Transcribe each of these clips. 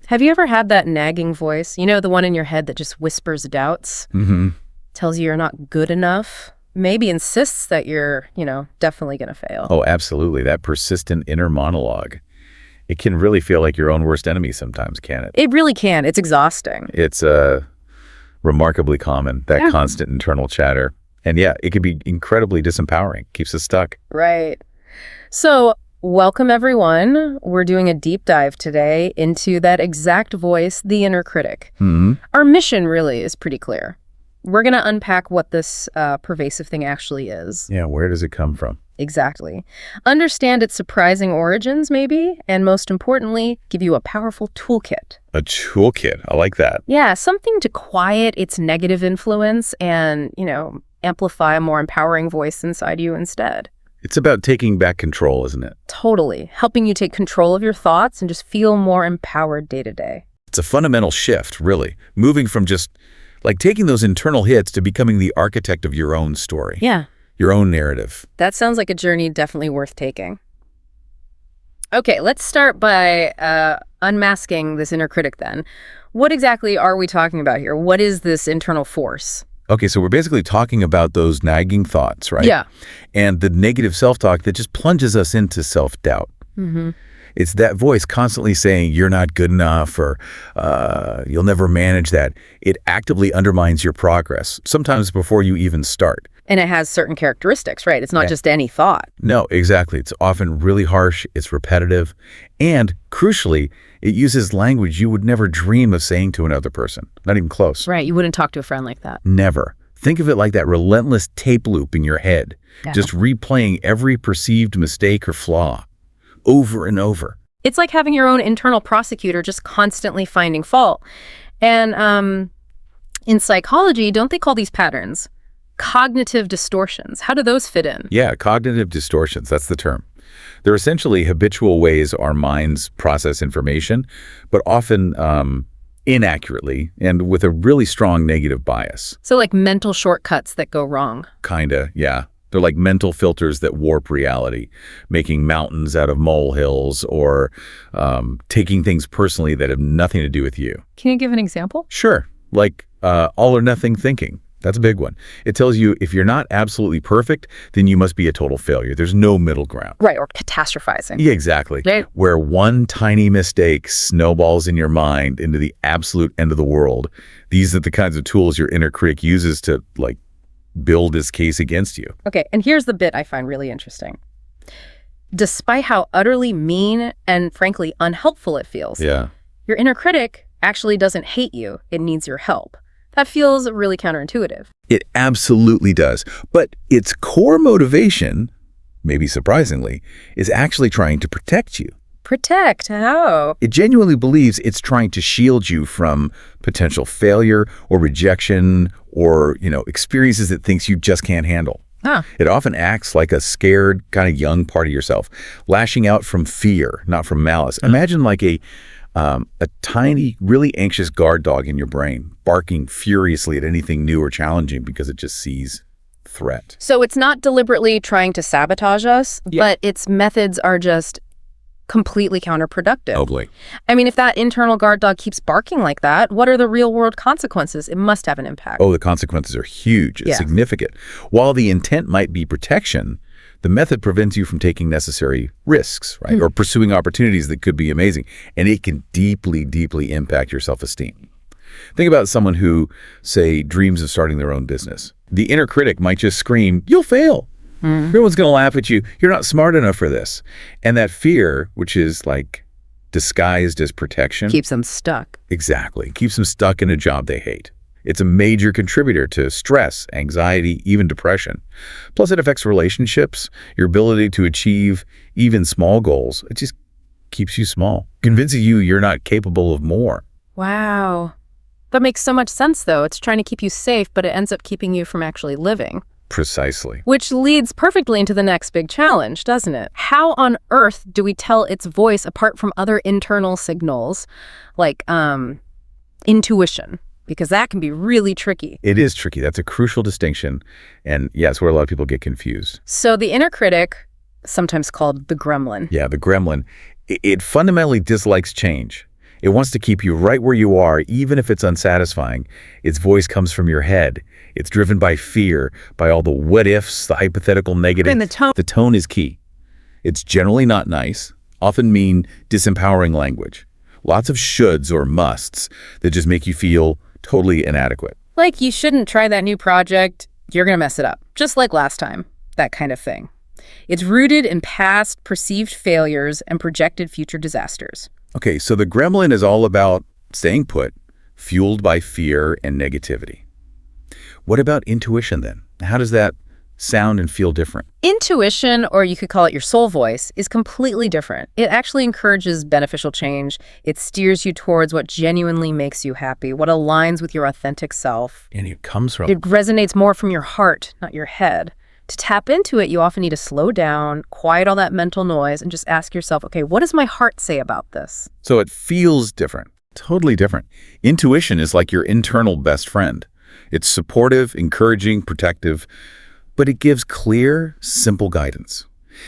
Have you ever had that nagging voice? You know, the one in your head that just whispers doubts? Mm-hmm. Tells you you're not good enough? Maybe insists that you're, definitely going to fail. Oh, absolutely. That persistent inner monologue. It can really feel like your own worst enemy sometimes, can't it? It really can. It's exhausting. It's remarkably common, that constant internal chatter. And yeah, it can be incredibly disempowering. Keeps us stuck. Right. So, welcome everyone. We're doing a deep dive today into that exact voice, the inner critic. Mm-hmm. Our mission really is pretty clear. We're going to unpack what this pervasive thing actually is. Yeah, where does it come from? Exactly. Understand its surprising origins, maybe, and most importantly, give you a powerful toolkit. A toolkit. I like that. Yeah, something to quiet its negative influence and, amplify a more empowering voice inside you instead. It's about taking back control, isn't it? Totally. Helping you take control of your thoughts and just feel more empowered day to day. It's a fundamental shift, really. Moving from just like taking those internal hits to becoming the architect of your own story. Yeah. Your own narrative. That sounds like a journey definitely worth taking. Okay, let's start by unmasking this inner critic then. What exactly are we talking about here? What is this internal force? Okay, so we're basically talking about those nagging thoughts, right? Yeah. And the negative self-talk that just plunges us into self-doubt. Mm-hmm. It's that voice constantly saying, you're not good enough, or you'll never manage that. It actively undermines your progress, sometimes before you even start. And it has certain characteristics, right? It's not just any thought. No, exactly. It's often really harsh, it's repetitive, and crucially, it uses language you would never dream of saying to another person. Not even close. Right, you wouldn't talk to a friend like that. Never. Think of it like that relentless tape loop in your head, just replaying every perceived mistake or flaw over and over. It's like having your own internal prosecutor just constantly finding fault. And in psychology, don't they call these patterns cognitive distortions? How do those fit in? Yeah, cognitive distortions, that's the term. They're essentially habitual ways our minds process information, but often inaccurately and with a really strong negative bias. So like mental shortcuts that go wrong. Kinda, yeah. They're like mental filters that warp reality, making mountains out of molehills or taking things personally that have nothing to do with you. Can you give an example? Sure, like all or nothing thinking. That's a big one. It tells you if you're not absolutely perfect, then you must be a total failure. There's no middle ground. Right, or catastrophizing. Yeah, exactly. Right. Where one tiny mistake snowballs in your mind into the absolute end of the world. These are the kinds of tools your inner critic uses to, like, build his case against you. Okay, and here's the bit I find really interesting. Despite how utterly mean and, frankly, unhelpful it feels, Yeah. your inner critic actually doesn't hate you. It needs your help. That feels really counterintuitive. It absolutely does. But its core motivation, maybe surprisingly, is actually trying to protect you. Protect? How? It genuinely believes it's trying to shield you from potential failure or rejection or, experiences it thinks you just can't handle. Huh. It often acts like a scared, kind of young part of yourself, lashing out from fear, not from malice. Imagine like a tiny, really anxious guard dog in your brain, barking furiously at anything new or challenging because it just sees threat. So it's not deliberately trying to sabotage us, but its methods are just completely counterproductive. Totally. I mean, if that internal guard dog keeps barking like that, what are the real-world consequences? It must have an impact. Oh, the consequences are huge, significant. While the intent might be protection, the method prevents you from taking necessary risks, right? Or pursuing opportunities that could be amazing. And it can deeply, deeply impact your self-esteem. Think about someone who, say, dreams of starting their own business. The inner critic might just scream, "You'll fail. Everyone's going to laugh at you. You're not smart enough for this." And that fear, which is like disguised as protection. Keeps them stuck. Exactly. Keeps them stuck in a job they hate. It's a major contributor to stress, anxiety, even depression. Plus, it affects relationships, your ability to achieve even small goals. It just keeps you small, convincing you you're not capable of more. Wow. That makes so much sense, though. It's trying to keep you safe, but it ends up keeping you from actually living. Precisely. Which leads perfectly into the next big challenge, doesn't it? How on earth do we tell its voice apart from other internal signals, like intuition? Because that can be really tricky. It is tricky. That's a crucial distinction. And yeah, it's where a lot of people get confused. So the inner critic, sometimes called the gremlin. Yeah, the gremlin, it fundamentally dislikes change. It wants to keep you right where you are, even if it's unsatisfying. Its voice comes from your head. It's driven by fear, by all the what-ifs, the hypothetical negatives. And the tone. The tone is key. It's generally not nice, often mean, disempowering language. Lots of shoulds or musts that just make you feel totally inadequate. Like, you shouldn't try that new project. You're going to mess it up, just like last time. That kind of thing. It's rooted in past perceived failures and projected future disasters. Okay, so the gremlin is all about staying put, fueled by fear and negativity. What about intuition then? How does that sound and feel different? Intuition, or you could call it your soul voice, is completely different. It actually encourages beneficial change. It steers you towards what genuinely makes you happy, what aligns with your authentic self. And it comes from... It resonates more from your heart, not your head. To tap into it, you often need to slow down, quiet all that mental noise, and just ask yourself, okay, what does my heart say about this? So it feels different, totally different. Intuition is like your internal best friend. It's supportive, encouraging, protective, but it gives clear, simple guidance.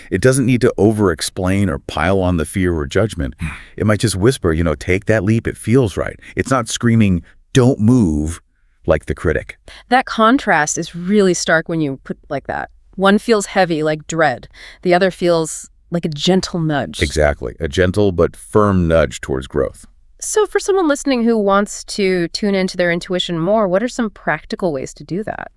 It doesn't need to over-explain or pile on the fear or judgment. It might just whisper, take that leap, it feels right. It's not screaming, don't move, like the critic. That contrast is really stark when you put it like that. One feels heavy, like dread. The other feels like a gentle nudge. Exactly. A gentle but firm nudge towards growth. So for someone listening who wants to tune into their intuition more, what are some practical ways to do that?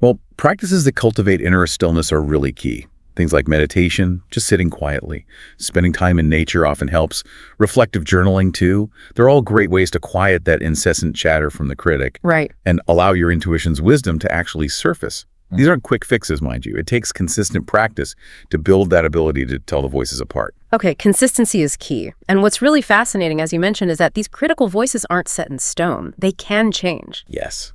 Well, practices that cultivate inner stillness are really key. Things like meditation, just sitting quietly, spending time in nature often helps. Reflective journaling, too. They're all great ways to quiet that incessant chatter from the critic. Right. And allow your intuition's wisdom to actually surface. These aren't quick fixes, mind you. It takes consistent practice to build that ability to tell the voices apart. Okay, consistency is key. And what's really fascinating, as you mentioned, is that these critical voices aren't set in stone. They can change. Yes.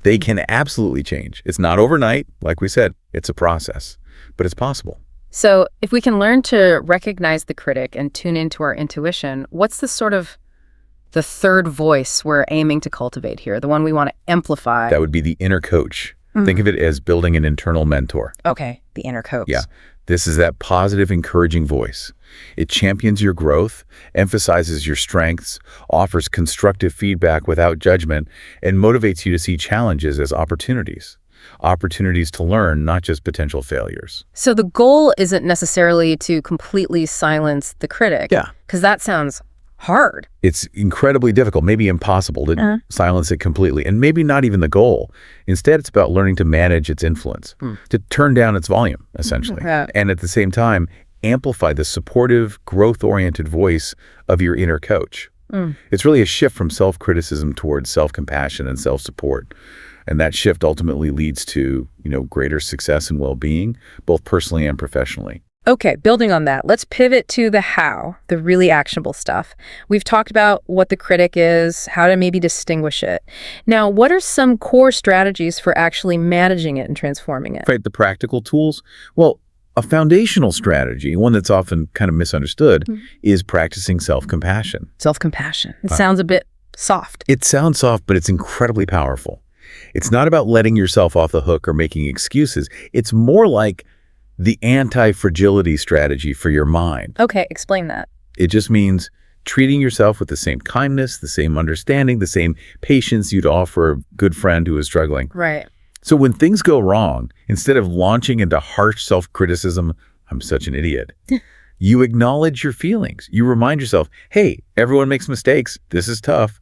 They can absolutely change. It's not overnight. Like we said, it's a process. But it's possible. So if we can learn to recognize the critic and tune into our intuition, what's the third voice we're aiming to cultivate here, the one we want to amplify? That would be the inner coach. Think of it as building an internal mentor. Okay, the inner coach. Yeah, this is that positive, encouraging voice. It champions your growth, emphasizes your strengths, offers constructive feedback without judgment, and motivates you to see challenges as opportunities. Opportunities to learn, not just potential failures. So the goal isn't necessarily to completely silence the critic. Yeah. Because that sounds hard. It's incredibly difficult, maybe impossible to silence it completely, and maybe not even the goal. Instead, it's about learning to manage its influence, to turn down its volume, essentially. And at the same time, amplify the supportive, growth-oriented voice of your inner coach. It's really a shift from self-criticism towards self-compassion and self-support. And that shift ultimately leads to, greater success and well-being, both personally and professionally. Okay, building on that, let's pivot to the how, the really actionable stuff. We've talked about what the critic is, how to maybe distinguish it. Now, what are some core strategies for actually managing it and transforming it? Right, the practical tools? Well, a foundational strategy, one that's often kind of misunderstood, is practicing self-compassion. Self-compassion. It sounds a bit soft. It sounds soft, but it's incredibly powerful. It's not about letting yourself off the hook or making excuses. It's more like the anti-fragility strategy for your mind. Okay, explain that. It just means treating yourself with the same kindness, the same understanding, the same patience you'd offer a good friend who is struggling. Right. So when things go wrong, instead of launching into harsh self-criticism, I'm such an idiot, you acknowledge your feelings. You remind yourself, hey, everyone makes mistakes. This is tough,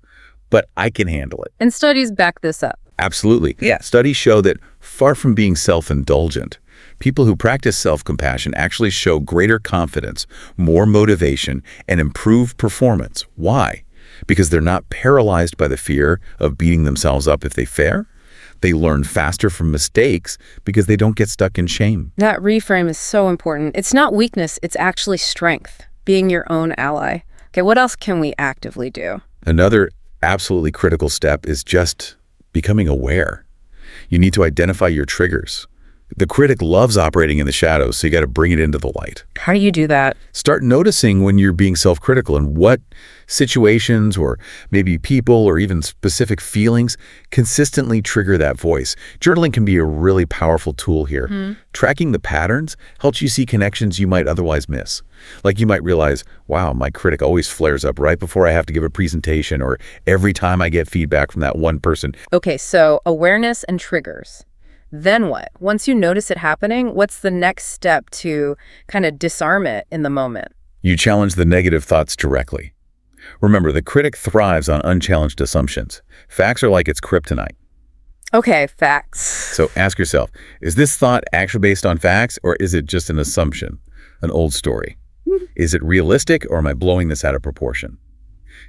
but I can handle it. And studies back this up. Absolutely. Yeah. Studies show that far from being self-indulgent, people who practice self-compassion actually show greater confidence, more motivation, and improved performance. Why? Because they're not paralyzed by the fear of beating themselves up if they fail. They learn faster from mistakes because they don't get stuck in shame. That reframe is so important. It's not weakness, it's actually strength, being your own ally. Okay, what else can we actively do? Another absolutely critical step is just becoming aware. You need to identify your triggers. The critic loves operating in the shadows, so you got to bring it into the light. How do you do that? Start noticing when you're being self-critical and what situations or maybe people or even specific feelings consistently trigger that voice. Journaling can be a really powerful tool here. Tracking the patterns helps you see connections you might otherwise miss. Like you might realize, wow, my critic always flares up right before I have to give a presentation or every time I get feedback from that one person. Okay, so awareness and triggers. Then what? Once you notice it happening, what's the next step to kind of disarm it in the moment? You challenge the negative thoughts directly. Remember, the critic thrives on unchallenged assumptions. Facts are like its kryptonite. Okay, facts. So ask yourself, is this thought actually based on facts or is it just an assumption, an old story? Is it realistic or am I blowing this out of proportion?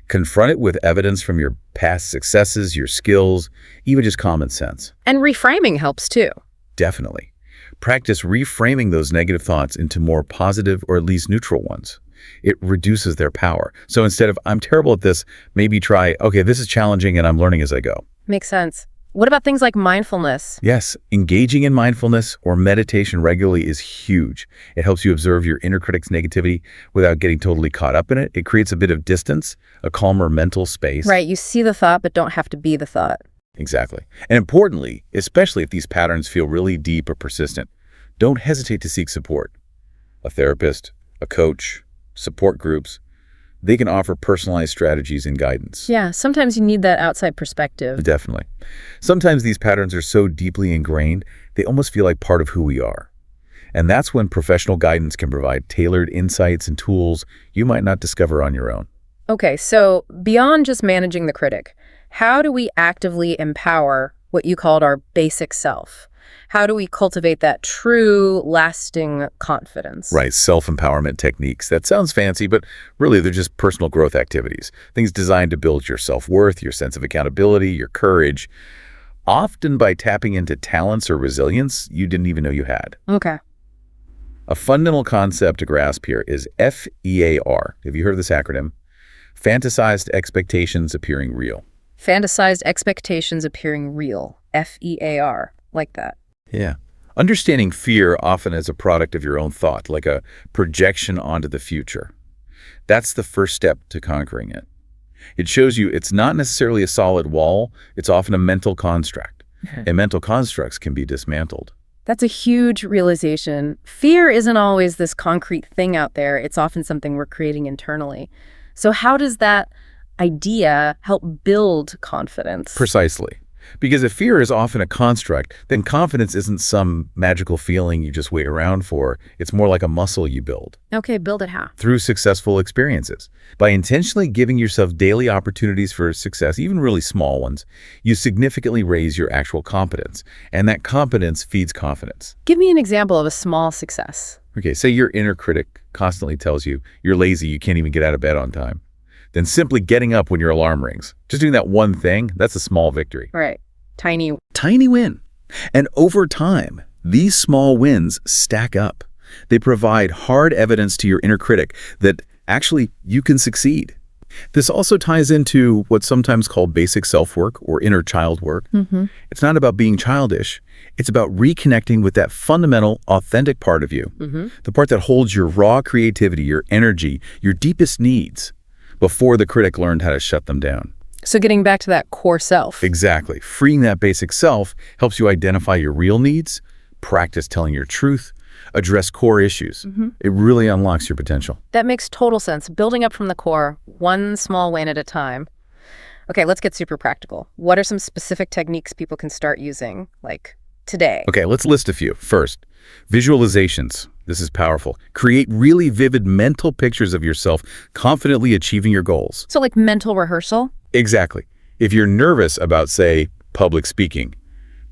Confront it with evidence from your past successes, your skills, even just common sense. And reframing helps too. Definitely. Practice reframing those negative thoughts into more positive or at least neutral ones. It reduces their power. So instead of, I'm terrible at this, maybe try, okay, this is challenging and I'm learning as I go. Makes sense. What about things like mindfulness? Yes, engaging in mindfulness or meditation regularly is huge. It helps you observe your inner critic's negativity without getting totally caught up in it. It creates a bit of distance, a calmer mental space. Right, you see the thought but don't have to be the thought. Exactly. And importantly, especially if these patterns feel really deep or persistent, don't hesitate to seek support. A therapist, a coach, support groups, they can offer personalized strategies and guidance. Yeah, sometimes you need that outside perspective. Definitely. Sometimes these patterns are so deeply ingrained, they almost feel like part of who we are. And that's when professional guidance can provide tailored insights and tools you might not discover on your own. Okay, so beyond just managing the critic, how do we actively empower what you called our basic self? How do we cultivate that true, lasting confidence? Right, self-empowerment techniques. That sounds fancy, but really they're just personal growth activities. Things designed to build your self-worth, your sense of accountability, your courage, often by tapping into talents or resilience you didn't even know you had. Okay. A fundamental concept to grasp here is FEAR. Have you heard of this acronym? Fantasized expectations appearing real. Fantasized expectations appearing real. FEAR. Like that. Yeah. Understanding fear often as a product of your own thought, like a projection onto the future. That's the first step to conquering it. It shows you it's not necessarily a solid wall, it's often a mental construct. And mental constructs can be dismantled. That's a huge realization. Fear isn't always this concrete thing out there. It's often something we're creating internally. So how does that idea help build confidence? Precisely. Because if fear is often a construct, then confidence isn't some magical feeling you just wait around for. It's more like a muscle you build. Okay, build it how? Through successful experiences. By intentionally giving yourself daily opportunities for success, even really small ones, you significantly raise your actual competence. And that competence feeds confidence. Give me an example of a small success. Okay, say your inner critic constantly tells you you're lazy, you can't even get out of bed on time. Then simply getting up when your alarm rings. Just doing that one thing, that's a small victory. Right. Tiny win. And over time, these small wins stack up. They provide hard evidence to your inner critic that actually you can succeed. This also ties into what's sometimes called basic self-work or inner child work. It's not about being childish. It's about reconnecting with that fundamental, authentic part of you. The part that holds your raw creativity, your energy, your deepest needs before the critic learned how to shut them down. So getting back to that core self. Exactly. Freeing that basic self helps you identify your real needs, practice telling your truth, address core issues. It really unlocks your potential. That makes total sense. Building up from the core, one small win at a time. Okay, let's get super practical. What are some specific techniques people can start using, like today? Okay, let's list a few. First, visualizations. This is powerful. Create really vivid mental pictures of yourself confidently achieving your goals. So like mental rehearsal? Exactly. If you're nervous about, say, public speaking,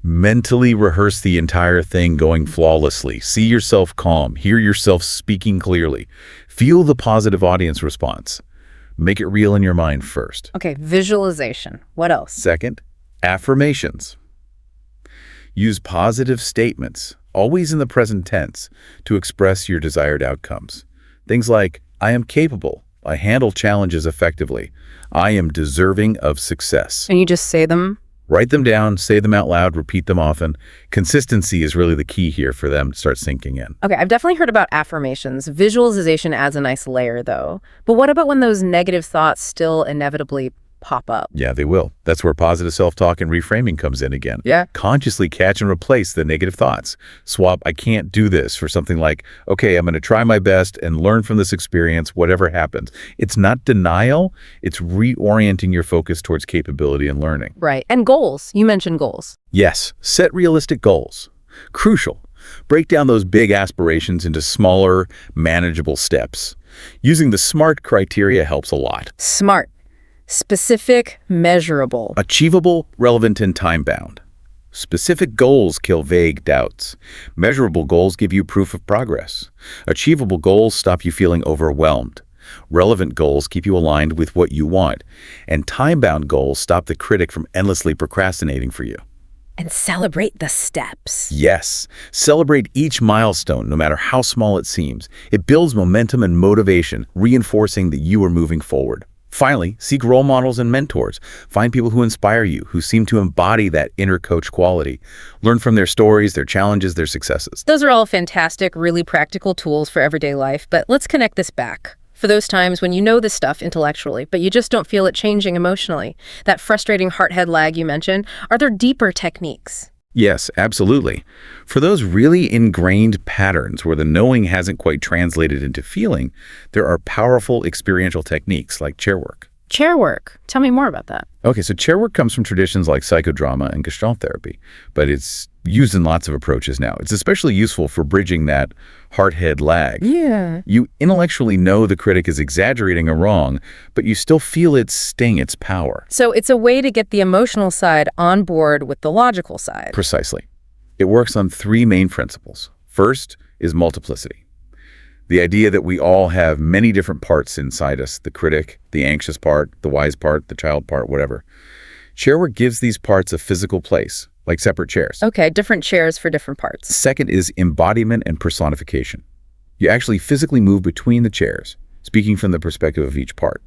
mentally rehearse the entire thing going flawlessly. See yourself calm. Hear yourself speaking clearly. Feel the positive audience response. Make it real in your mind first. Okay, visualization. What else? Second, affirmations. Use positive statements, always in the present tense, to express your desired outcomes. Things like, I am capable. I handle challenges effectively. I am deserving of success. And you just say them Write them down, say them out loud, repeat them often. Consistency is really the key here for them to start sinking in. Okay, I've definitely heard about affirmations. Visualization adds a nice layer, though. But what about when those negative thoughts still inevitably pop up? Yeah, they will. That's where positive self-talk and reframing comes in again. Yeah. Consciously catch and replace the negative thoughts. Swap, I can't do this, for something like, okay, I'm going to try my best and learn from this experience, whatever happens. It's not denial. It's reorienting your focus towards capability and learning. Right. And goals. You mentioned goals. Yes, set realistic goals. Crucial. Break down those big aspirations into smaller, manageable steps. Using the SMART criteria helps a lot. SMART. Specific, measurable. Achievable, relevant, and time-bound. Specific goals kill vague doubts. Measurable goals give you proof of progress. Achievable goals stop you feeling overwhelmed. Relevant goals keep you aligned with what you want. And time-bound goals stop the critic from endlessly procrastinating for you. And celebrate the steps. Yes, celebrate each milestone, no matter how small it seems. It builds momentum and motivation, reinforcing that you are moving forward. Finally, seek role models and mentors. Find people who inspire you, who seem to embody that inner coach quality. Learn from their stories, their challenges, their successes. Those are all fantastic, really practical tools for everyday life, but let's connect this back. For those times when you know this stuff intellectually, but you just don't feel it changing emotionally, that frustrating heart-head lag you mentioned, are there deeper techniques? Yes, absolutely. For those really ingrained patterns where the knowing hasn't quite translated into feeling, there are powerful experiential techniques like chair work. Chair work. Tell me more about that. Okay, so chair work comes from traditions like psychodrama and Gestalt therapy, but it's used in lots of approaches now. It's especially useful for bridging that heart-head lag. Yeah. You intellectually know the critic is exaggerating or wrong, but you still feel its sting, its power. So it's a way to get the emotional side on board with the logical side. Precisely. It works on three main principles. First is multiplicity. The idea that we all have many different parts inside us, the critic, the anxious part, the wise part, the child part, whatever. Chair work gives these parts a physical place, like separate chairs. Okay, different chairs for different parts. Second is embodiment and personification. You actually physically move between the chairs, speaking from the perspective of each part.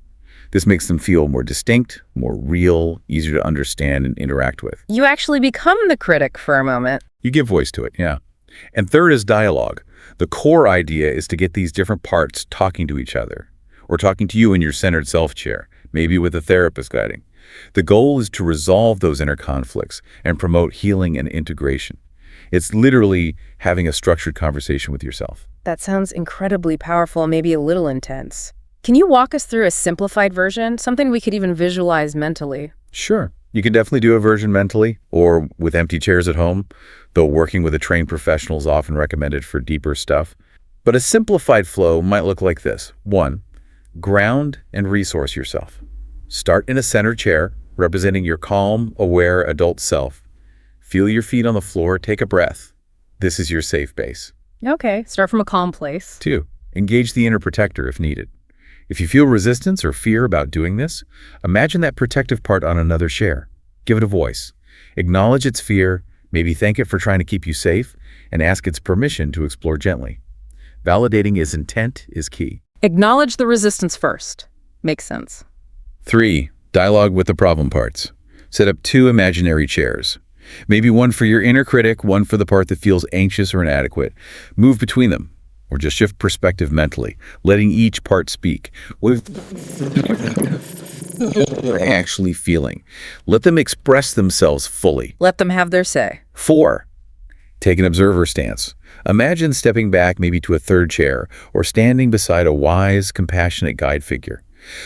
This makes them feel more distinct, more real, easier to understand and interact with. You actually become the critic for a moment. You give voice to it, yeah. And third is dialogue. The core idea is to get these different parts talking to each other, or talking to you in your centered self chair, maybe with a therapist guiding. The goal is to resolve those inner conflicts and promote healing and integration. It's literally having a structured conversation with yourself. That sounds incredibly powerful, maybe a little intense. Can you walk us through a simplified version, something we could even visualize mentally? Sure. You can definitely do a version mentally or with empty chairs at home, though working with a trained professional is often recommended for deeper stuff. But a simplified flow might look like this. 1. Ground and resource yourself. Start in a center chair, representing your calm, aware adult self. Feel your feet on the floor, take a breath. This is your safe base. Okay, start from a calm place. 2. Engage the inner protector if needed. If you feel resistance or fear about doing this, imagine that protective part on another chair. Give it a voice. Acknowledge its fear, maybe thank it for trying to keep you safe, and ask its permission to explore gently. Validating its intent is key. Acknowledge the resistance first. Makes sense. 3. Dialogue with the problem parts. Set up 2 imaginary chairs. Maybe one for your inner critic, one for the part that feels anxious or inadequate. Move between them. Or just shift perspective mentally, letting each part speak. What they're actually feeling. Let them express themselves fully. Let them have their say. 4. Take an observer stance. Imagine stepping back maybe to a third chair or standing beside a wise, compassionate guide figure.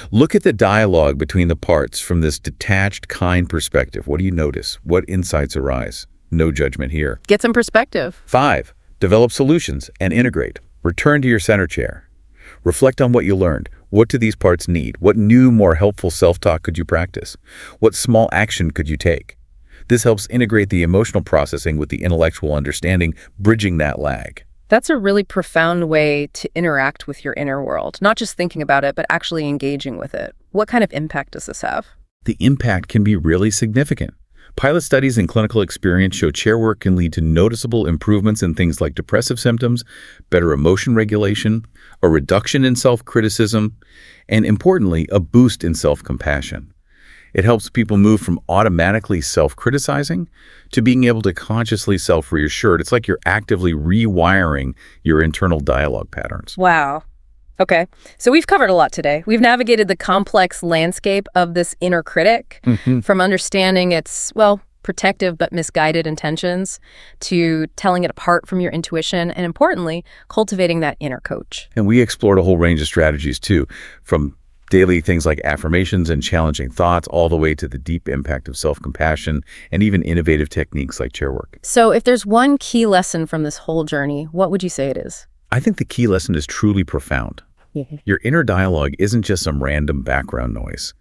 Look at the dialogue between the parts from this detached, kind perspective. What do you notice? What insights arise? No judgment here. Get some perspective. 5. Develop solutions and integrate. Return to your center chair. Reflect on what you learned. What do these parts need? What new, more helpful self-talk could you practice? What small action could you take? This helps integrate the emotional processing with the intellectual understanding, bridging that lag. That's a really profound way to interact with your inner world, not just thinking about it, but actually engaging with it. What kind of impact does this have? The impact can be really significant. Pilot studies and clinical experience show chair work can lead to noticeable improvements in things like depressive symptoms, better emotion regulation, a reduction in self-criticism, and importantly, a boost in self-compassion. It helps people move from automatically self-criticizing to being able to consciously self-reassure. It's like you're actively rewiring your internal dialogue patterns. Wow. Okay. So we've covered a lot today. We've navigated the complex landscape of this inner critic, from understanding its, well, protective but misguided intentions to telling it apart from your intuition and, importantly, cultivating that inner coach. And we explored a whole range of strategies, too, from daily things like affirmations and challenging thoughts, all the way to the deep impact of self-compassion and even innovative techniques like chair work. So if there's one key lesson from this whole journey, what would you say it is? I think the key lesson is truly profound. Your inner dialogue isn't just some random background noise.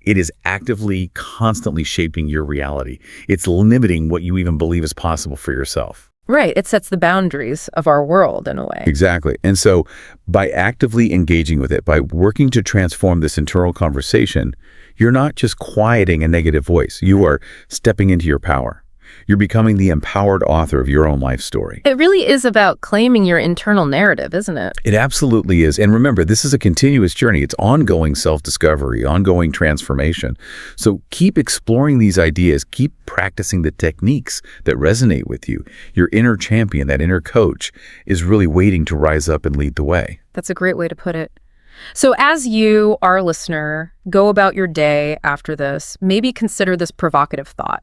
It is actively, constantly shaping your reality. It's limiting what you even believe is possible for yourself. Right. It sets the boundaries of our world in a way. Exactly. And so by actively engaging with it, by working to transform this internal conversation, you're not just quieting a negative voice. You are stepping into your power. You're becoming the empowered author of your own life story. It really is about claiming your internal narrative, isn't it? It absolutely is. And remember, this is a continuous journey. It's ongoing self-discovery, ongoing transformation. So keep exploring these ideas. Keep practicing the techniques that resonate with you. Your inner champion, that inner coach, is really waiting to rise up and lead the way. That's a great way to put it. So as you, our listener, go about your day after this, maybe consider this provocative thought.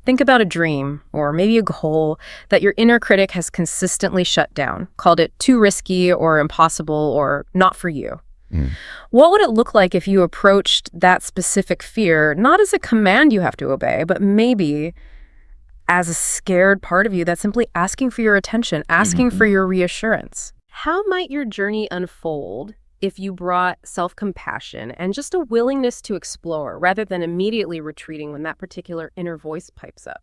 Think about a dream, or maybe a goal, that your inner critic has consistently shut down, called it too risky or impossible or not for you. What would it look like if you approached that specific fear, not as a command you have to obey, but maybe as a scared part of you that's simply asking for your attention, asking for your reassurance? How might your journey unfold if you brought self-compassion and just a willingness to explore rather than immediately retreating when that particular inner voice pipes up?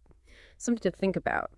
Something to think about.